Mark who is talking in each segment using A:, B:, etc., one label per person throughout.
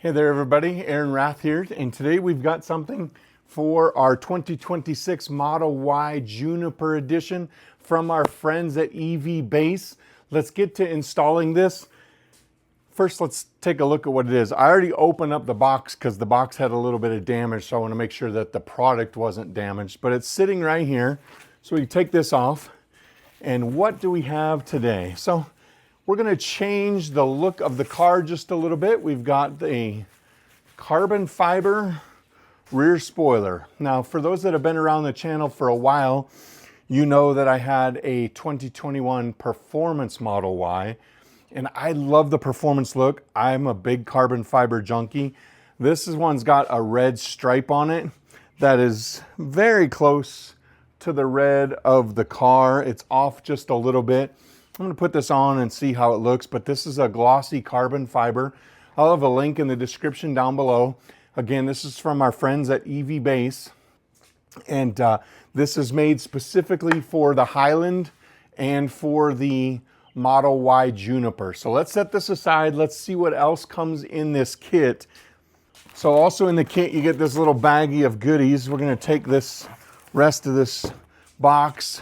A: Hey there everybody, Aaron Rath here, and today we've got something for our 2026 Model Y Juniper edition from our friends at EV Base. Let's get to installing this. First, let's take a look at what it is. I already opened up the box because the box had a little bit of damage, so I want to make sure that the product wasn't damaged, but it's sitting right here. So we take this off, and what do we have today? So we're going to change the look of the car just a little bit. We've got the carbon fiber rear spoiler. Now, for those that have been around the channel for a while, you know that I had a 2021 Performance Model Y, and I love the performance look. I'm a big carbon fiber junkie. This one's got a red stripe on it that is very close to the red of the car. It's off just a little bit. I'm going to put this on and see how it looks, but this is a glossy carbon fiber. I'll have a link in the description down below. Again, this is from our friends at EV Base, and this is made specifically for the Highland and for the Model Y Juniper. So let's set this aside. Let's see what else comes in this kit. So also in the kit, you get this little baggie of goodies. We're going to take this rest of this box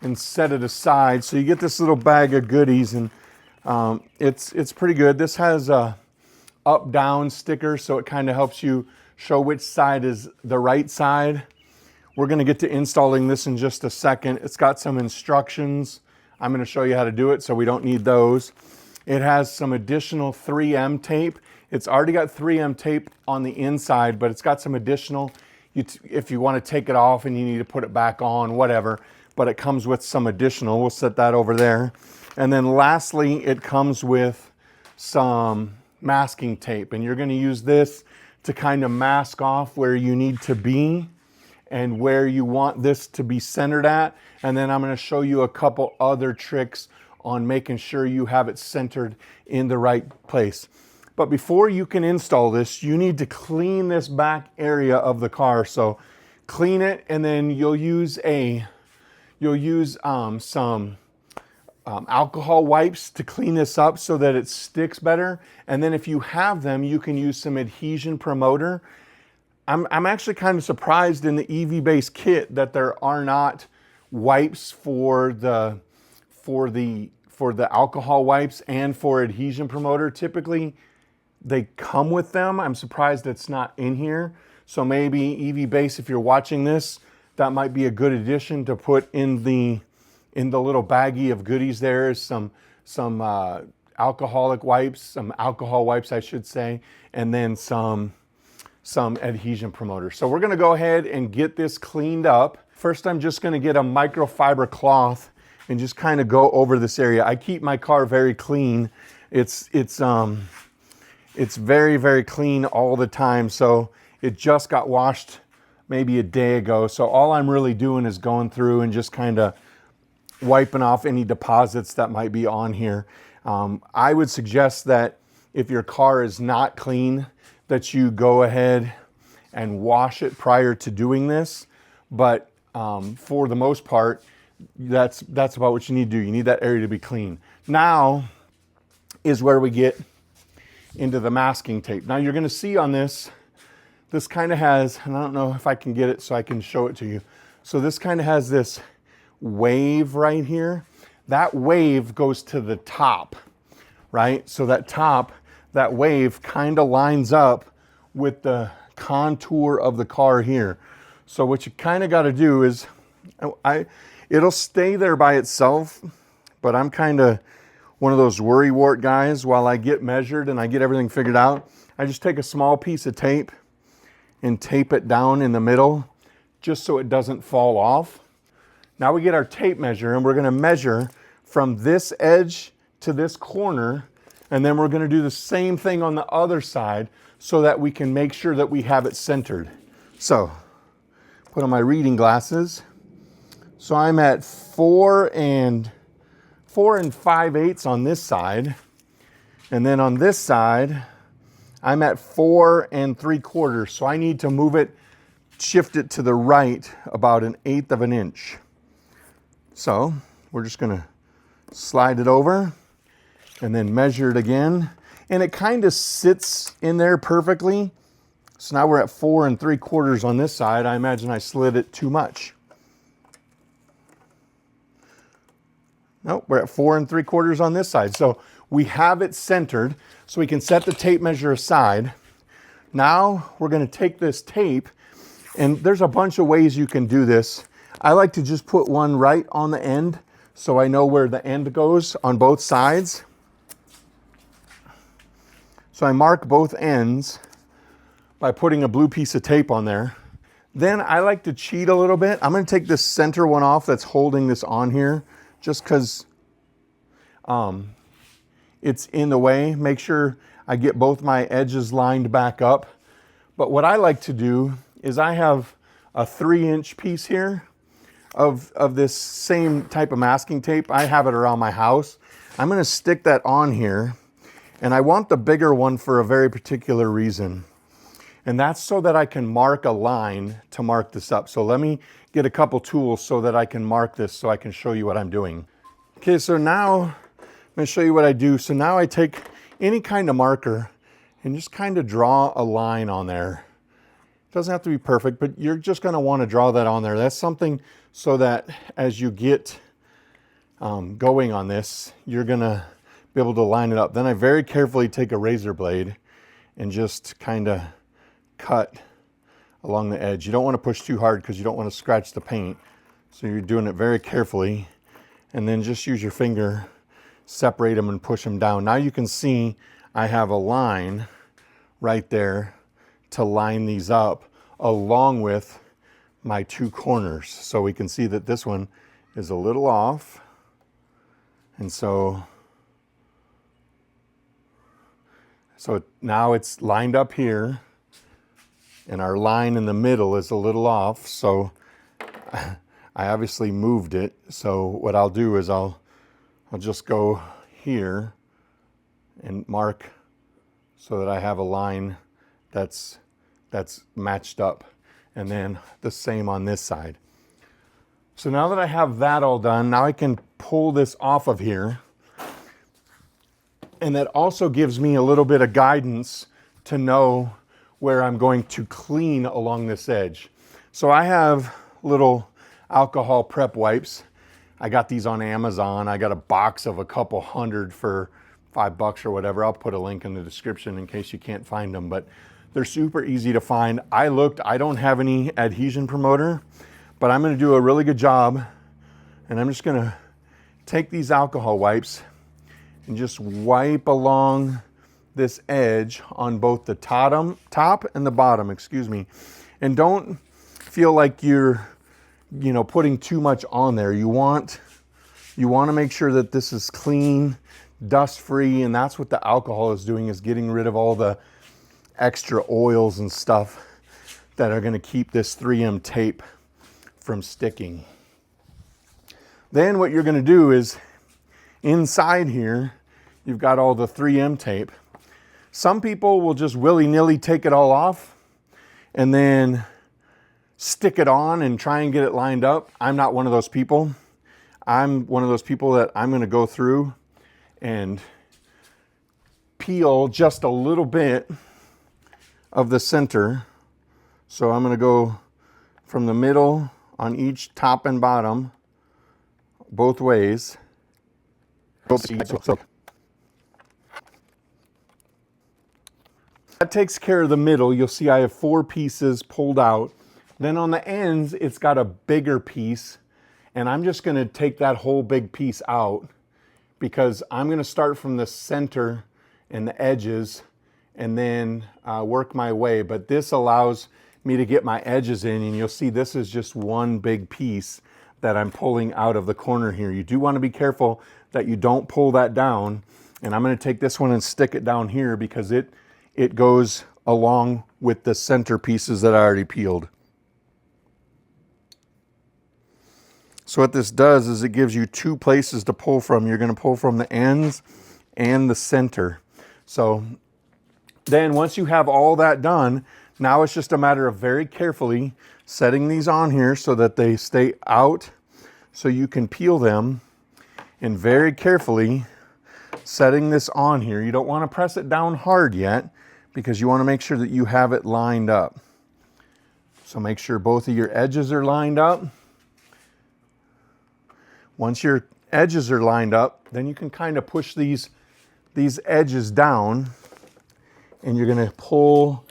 A: and set it aside. So you get this little bag of goodies, and it's pretty good. This has a up-down sticker, so it kind of helps you show which side is the right side. We're going to get to installing this in just a second. It's got some instructions. I'm going to show you how to do it, so we don't need those. It has some additional 3M tape. It's already got 3M tape on the inside, but it's got some additional, if you want to take it off and you need to put it back on, whatever. But it comes with some additional. We'll set that over there. And then lastly, it comes with some masking tape, and you're going to use this to kind of mask off where you need to be and where you want this to be centered at. And then I'm going to show you a couple other tricks on making sure you have it centered in the right place. But before you can install this, you need to clean this back area of the car. So clean it, and then you'll use some alcohol wipes to clean this up so that it sticks better. And then if you have them, you can use some adhesion promoter. I'm actually kind of surprised in the EV Base kit that there are not wipes for the alcohol wipes and for adhesion promoter. Typically they come with them. I'm surprised it's not in here. So maybe EV Base, if you're watching this, that might be a good addition to put in the little baggie of goodies. There is some alcohol wipes, I should say, and then some adhesion promoter. So we're going to go ahead and get this cleaned up. First, I'm just going to get a microfiber cloth and just kind of go over this area. I keep my car very clean. It's very, very clean all the time. So it just got washed maybe a day ago. So all I'm really doing is going through and just kind of wiping off any deposits that might be on here. I would suggest that if your car is not clean, that you go ahead and wash it prior to doing this. But for the most part, that's about what you need to do. You need that area to be clean. Now is where we get into the masking tape. Now you're going to see on this kind of has, and I don't know if I can get it so I can show it to you. So this kind of has this wave right here. That wave goes to the top, right? So that wave kind of lines up with the contour of the car here. So what you kind of got to do is, it'll stay there by itself, but I'm kind of one of those worrywart guys. While I get measured and I get everything figured out, I just take a small piece of tape and tape it down in the middle just so it doesn't fall off. Now we get our tape measure, and we're going to measure from this edge to this corner, and then we're going to do the same thing on the other side so that we can make sure that we have it centered. So put on my reading glasses. So I'm at 4 5/8 on this side, and then on this side I'm at 4 3/4. So I need to move it, shift it to the right about 1/8 of an inch. So we're just going to slide it over and then measure it again. and it kind of sits in there perfectly. So now we're at 4 3/4 on this side. I imagine I slid it too much. Nope, we're at 4 3/4 on this side. So we have it centered, so we can set the tape measure aside. Now we're going to take this tape, and there's a bunch of ways you can do this. I like to just put one right on the end so I know where the end goes on both sides. So I mark both ends by putting a blue piece of tape on there. Then I like to cheat a little bit. I'm going to take this center one off that's holding this on here, just because it's in the way. Make sure I get both my edges lined back up. But what I like to do is I have a 3-inch piece here of this same type of masking tape. I have it around my house. I'm going to stick that on here, and I want the bigger one for a very particular reason. And that's so that I can mark a line to mark this up. So let me get a couple tools so that I can mark this so I can show you what I'm doing. Okay, so now I'm going to show you what I do. So now I take any kind of marker and just kind of draw a line on there. It doesn't have to be perfect, but you're just going to want to draw that on there. That's something so that as you get going on this, you're going to be able to line it up. Then I very carefully take a razor blade and just kind of cut along the edge. You don't want to push too hard because you don't want to scratch the paint. So you're doing it very carefully, and then just use your finger, separate them and push them down. Now you can see I have a line right there to line these up along with my 2 corners. So we can see that this one is a little off. And so now it's lined up here, and our line in the middle is a little off. So I obviously moved it. So what I'll do is I'll just go here and mark so that I have a line that's matched up, and then the same on this side. So now that I have that all done, now I can pull this off of here, and that also gives me a little bit of guidance to know where I'm going to clean along this edge. So I have little alcohol prep wipes. I got these on Amazon. I got a box of a couple hundred for $5 or whatever. I'll put a link in the description in case you can't find them, but they're super easy to find. I don't have any adhesion promoter, but I'm going to do a really good job, and I'm just going to take these alcohol wipes and just wipe along this edge on both the top and the bottom, excuse me. And don't feel like you're, putting too much on there. You want to make sure that this is clean, dust-free, and that's what the alcohol is doing, is getting rid of all the extra oils and stuff that are going to keep this 3M tape from sticking. Then what you're going to do is inside here, you've got all the 3M tape. Some people will just willy-nilly take it all off and then stick it on and try and get it lined up. I'm not one of those people. I'm one of those people that I'm going to go through and peel just a little bit of the center. So I'm going to go from the middle on each top and bottom, both ways. That takes care of the middle. You'll see I have 4 pieces pulled out. Then on the ends, it's got a bigger piece, and I'm just going to take that whole big piece out because I'm going to start from the center and the edges and then work my way. But this allows me to get my edges in, and you'll see this is just one big piece that I'm pulling out of the corner here. You do want to be careful that you don't pull that down, and I'm going to take this one and stick it down here because it goes along with the center pieces that I already peeled. So what this does is it gives you 2 places to pull from. You're going to pull from the ends and the center. So then once you have all that done, now it's just a matter of very carefully setting these on here so that they stay out so you can peel them, and very carefully setting this on here. You don't want to press it down hard yet because you want to make sure that you have it lined up. So make sure both of your edges are lined up. Once your edges are lined up, then you can kind of push these edges down, and you're going to pull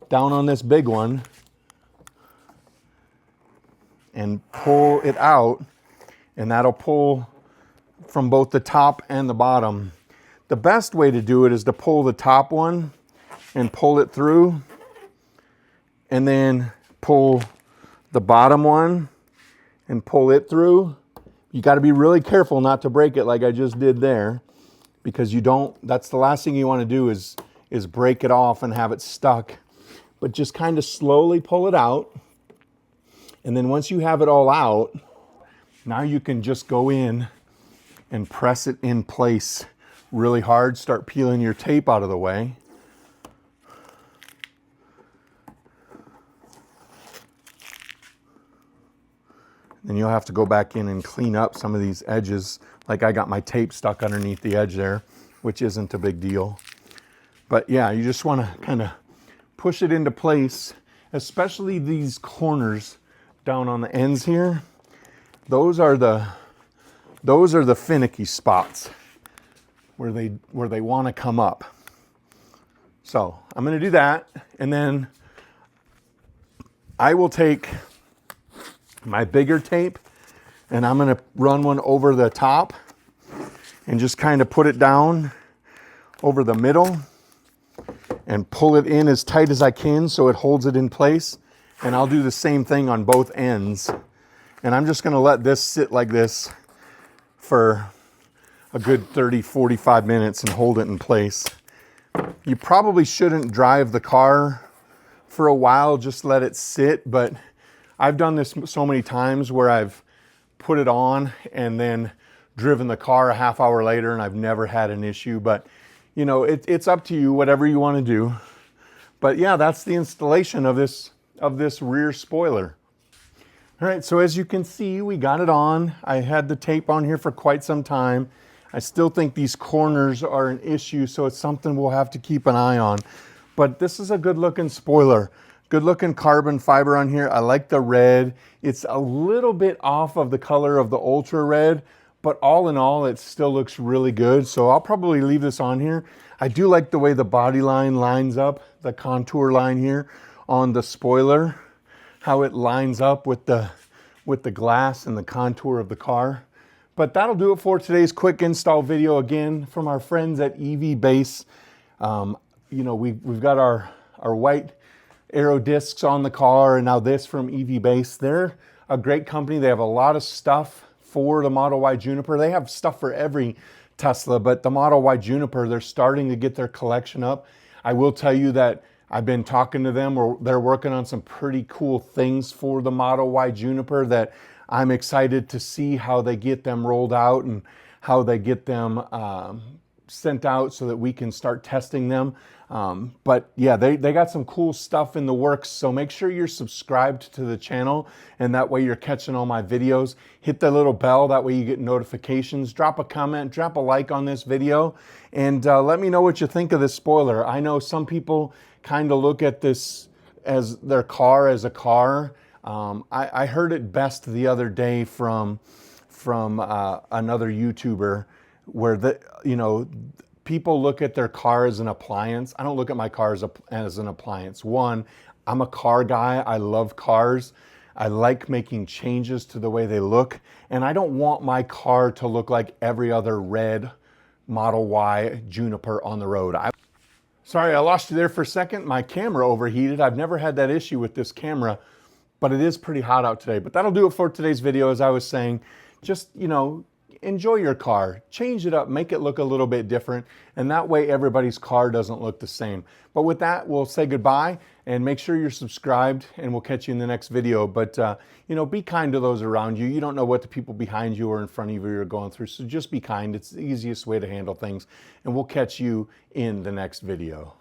A: down on this big one and pull it out, and that'll pull from both the top and the bottom. The best way to do it is to pull the top one and pull it through, and then pull the bottom one and pull it through. You got to be really careful not to break it like I just did there, because that's the last thing you want to do is break it off and have it stuck. But just kind of slowly pull it out. And then once you have it all out, now you can just go in and press it in place really hard. Start peeling your tape out of the way. Then you'll have to go back in and clean up some of these edges. Like I got my tape stuck underneath the edge there, which isn't a big deal. But yeah, you just want to kind of push it into place, especially these corners down on the ends here. Those are the finicky spots where they want to come up. So I'm going to do that, and then I will take my bigger tape and I'm going to run one over the top and just kind of put it down over the middle and pull it in as tight as I can so it holds it in place. And I'll do the same thing on both ends. And I'm just going to let this sit like this for a good 30-45 minutes and hold it in place. You probably shouldn't drive the car for a while, just let it sit, but I've done this so many times where I've put it on and then driven the car a half hour later and I've never had an issue. But you know, it's up to you, whatever you want to do. But yeah, that's the installation of this rear spoiler. All right, so as you can see, we got it on. I had the tape on here for quite some time. I still think these corners are an issue, so it's something we'll have to keep an eye on. But this is a good looking spoiler. Good looking carbon fiber on here. I like the red. It's a little bit off of the color of the Ultra Red, but all in all, it still looks really good. So I'll probably leave this on here. I do like the way the body line lines up, the contour line here on the spoiler, how it lines up with the glass and the contour of the car. But that'll do it for today's quick install video, again from our friends at EV Base. You know, we've got our white aero discs on the car, and now this from EV Base. They're a great company. They have a lot of stuff for the Model Y Juniper. They have stuff for every Tesla, but the Model Y Juniper, they're starting to get their collection up. I will tell you that I've been talking to them, or they're working on some pretty cool things for the Model Y Juniper that I'm excited to see how they get them rolled out and how they get them sent out so that we can start testing them. But yeah, they got some cool stuff in the works. So make sure you're subscribed to the channel, and that way you're catching all my videos. Hit the little bell, that way you get notifications. Drop a comment, drop a like on this video, and let me know what you think of this spoiler. I know some people kind of look at this as their car as a car. I heard it best the other day from another YouTuber, where people look at their car as an appliance. I don't look at my car as an appliance. One, I'm a car guy. I love cars. I like making changes to the way they look. And I don't want my car to look like every other red Model Y Juniper on the road. Sorry, I lost you there for a second. My camera overheated. I've never had that issue with this camera, but it is pretty hot out today. But that'll do it for today's video. As I was saying, just, enjoy your car, change it up, make it look a little bit different, and that way everybody's car doesn't look the same. But with that, we'll say goodbye, and make sure you're subscribed, and we'll catch you in the next video. But be kind to those around you. You don't know what the people behind you or in front of you are going through, so just be kind. It's the easiest way to handle things, and we'll catch you in the next video.